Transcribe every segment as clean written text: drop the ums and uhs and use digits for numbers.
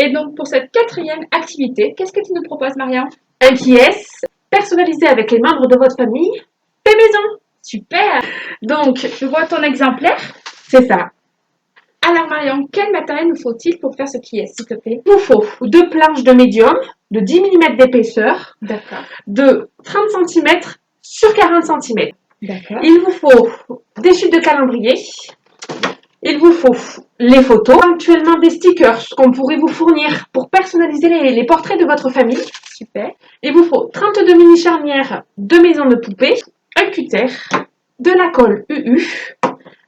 Et donc, pour cette quatrième activité, qu'est-ce que tu nous proposes, Marion? Un pièce personnalisé avec les membres de votre famille fait maison. Super. Donc, je vois ton exemplaire. C'est ça. Alors, Marion, quel matériel nous faut-il pour faire ce pièce, s'il te plaît? Il nous faut 2 planches de médium de 10 mm d'épaisseur, de 30 cm sur 40 cm. Il vous faut des chutes de calendrier. Il vous faut les photos, éventuellement des stickers qu'on pourrait vous fournir pour personnaliser les portraits de votre famille. Super. Il vous faut 32 mini charnières de maison de poupée, un cutter, de la colle UU,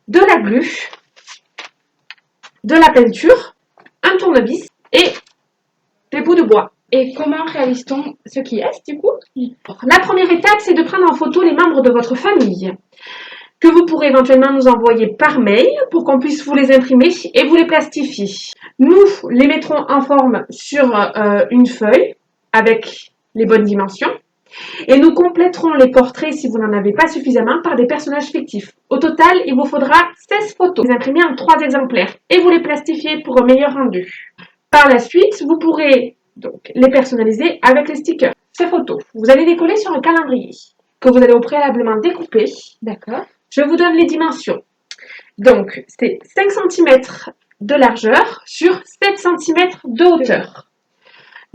de la glu, de la peinture, un tournevis et des bouts de bois. Et comment réalise-t-on ce qui est, du coup? La première étape, c'est de prendre en photo les membres de votre famille, que vous pourrez éventuellement nous envoyer par mail pour qu'on puisse vous les imprimer et vous les plastifier. Nous les mettrons en forme sur une feuille avec les bonnes dimensions et nous compléterons les portraits, si vous n'en avez pas suffisamment, par des personnages fictifs. Au total, il vous faudra 16 photos, les imprimer en 3 exemplaires et vous les plastifier pour un meilleur rendu. Par la suite, vous pourrez donc les personnaliser avec les stickers. Ces photos, vous allez les coller sur un calendrier que vous allez au préalablement découper. D'accord. Je vous donne les dimensions. Donc, c'est 5 cm de largeur sur 7 cm de hauteur.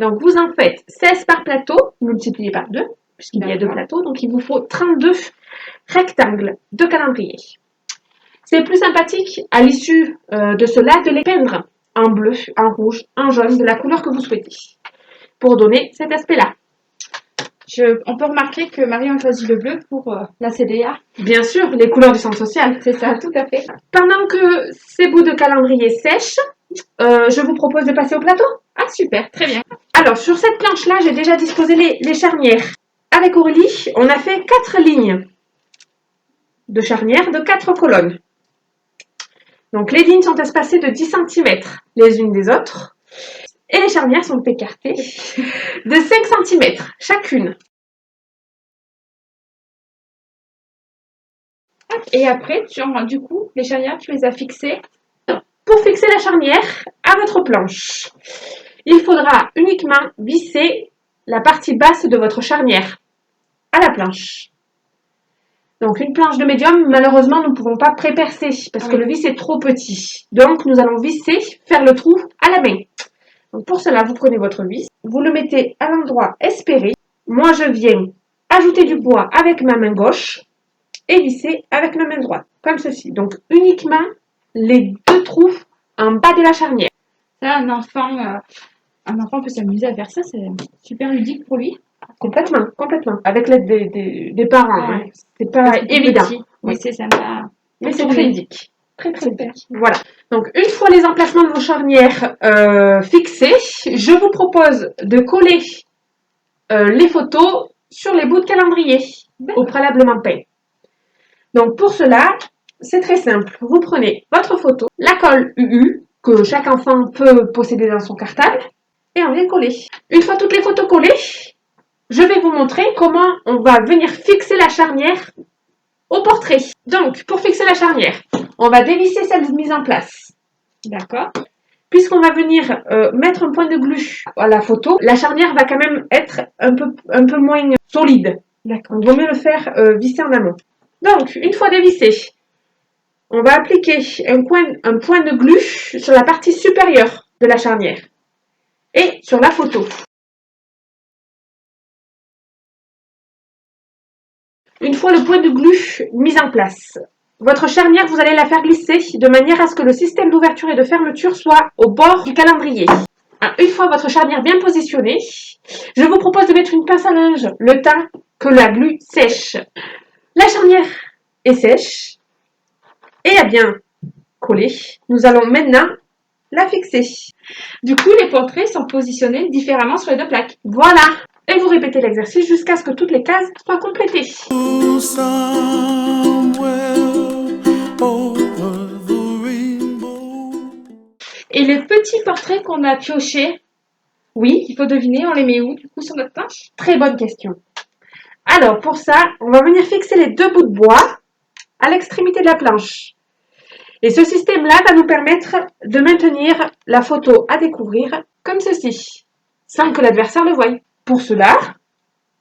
Donc, vous en faites 16 par plateau, multiplié par 2, puisqu'il y a 2 plateaux. Donc, il vous faut 32 rectangles de calendrier. C'est plus sympathique, à l'issue de cela, de les peindre en bleu, en rouge, en jaune, de la couleur que vous souhaitez, pour donner cet aspect-là. On peut remarquer que Marion a choisi le bleu pour la CDA. Bien sûr, les couleurs du centre social. C'est ça, tout à fait. Pendant que ces bouts de calendrier sèchent, je vous propose de passer au plateau. Ah, super, très bien. Alors, sur cette planche-là, j'ai déjà disposé les charnières. Avec Aurélie, on a fait 4 lignes de charnières de 4 colonnes. Donc, les lignes sont espacées de 10 cm les unes des autres. Et les charnières sont écartées de 5 cm chacune. Et après, du coup, les charnières, tu les as fixées. Pour fixer la charnière à votre planche, il faudra uniquement visser la partie basse de votre charnière à la planche. Donc, une planche de médium, malheureusement, nous ne pouvons pas pré-percer parce que le vis est trop petit. Donc, nous allons visser, faire le trou à la main. Donc, pour cela, vous prenez votre vis, vous le mettez à l'endroit espéré. Moi, je viens ajouter du bois avec ma main gauche et visser avec ma main droite, comme ceci. Donc, uniquement les 2 trous en bas de la charnière. Ça, un enfant peut s'amuser à faire ça, c'est super ludique pour lui. Complètement, complètement. Avec l'aide des parents. Ouais. Hein. C'est pas évident. Mais c'est sympa. Mais c'est très ludique. Très, très ludique. Voilà. Donc, une fois les emplacements de vos charnières fixés, je vous propose de coller les photos sur les bouts de calendrier au préalablement peint. Donc, pour cela, c'est très simple. Vous prenez votre photo, la colle UU, que chaque enfant peut posséder dans son cartable, et on vient coller. Une fois toutes les photos collées, je vais vous montrer comment on va venir fixer la charnière au portrait. Donc, pour fixer la charnière, on va dévisser celle mise en place. D'accord. Puisqu'on va venir mettre un point de glu à la photo, la charnière va quand même être un peu moins solide. D'accord. Il vaut mieux le faire visser en amont. Donc, une fois dévissé, on va appliquer un point de glu sur la partie supérieure de la charnière et sur la photo. Une fois le point de glu mis en place, votre charnière, vous allez la faire glisser de manière à ce que le système d'ouverture et de fermeture soit au bord du calendrier. Une fois votre charnière bien positionnée, je vous propose de mettre une pince à linge le temps que la glu sèche. La charnière est sèche et a bien collé. Nous allons maintenant la fixer. Du coup, les portraits sont positionnés différemment sur les 2 plaques. Voilà. Et vous répétez l'exercice jusqu'à ce que toutes les cases soient complétées. Et les petits portraits qu'on a piochés, oui, il faut deviner, on les met où du coup sur notre planche? Très bonne question. Alors pour ça, on va venir fixer les 2 bouts de bois à l'extrémité de la planche. Et ce système-là va nous permettre de maintenir la photo à découvrir comme ceci, sans que l'adversaire le voie. Pour cela,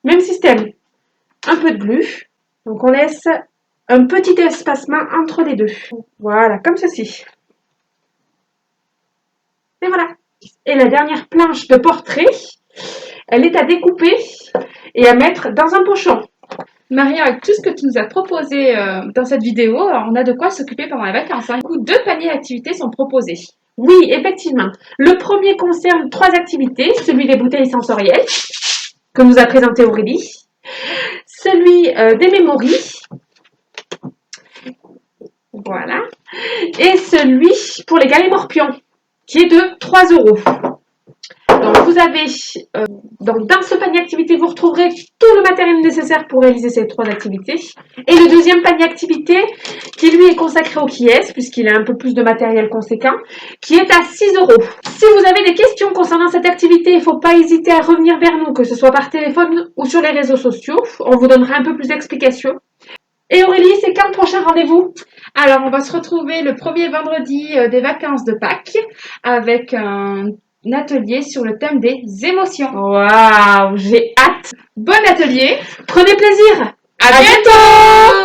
même système, un peu de glu. Donc on laisse un petit espacement entre les deux. Voilà, comme ceci. Et voilà. Et la dernière planche de portrait, elle est à découper et à mettre dans un pochon. Maria, avec tout ce que tu nous as proposé dans cette vidéo, on a de quoi s'occuper pendant les vacances. Du coup, 2 paniers d'activités sont proposés. Oui, effectivement. Le premier concerne 3 activités. Celui des bouteilles sensorielles, que nous a présenté Aurélie. Celui des mémories. Voilà. Et celui pour les galets morpions, qui est de 3 €. Donc, vous avez, donc dans ce panier activité, vous retrouverez tout le matériel nécessaire pour réaliser ces 3 activités. Et le deuxième panier activité, qui lui est consacré au Kies, puisqu'il a un peu plus de matériel conséquent, qui est à 6 €. Si vous avez des questions concernant cette activité, il ne faut pas hésiter à revenir vers nous, que ce soit par téléphone ou sur les réseaux sociaux. On vous donnera un peu plus d'explications. Et Aurélie, c'est quand le prochain rendez-vous? Alors, on va se retrouver le premier vendredi des vacances de Pâques avec un atelier sur le thème des émotions. Waouh, j'ai hâte. Bon atelier. Prenez plaisir. À bientôt.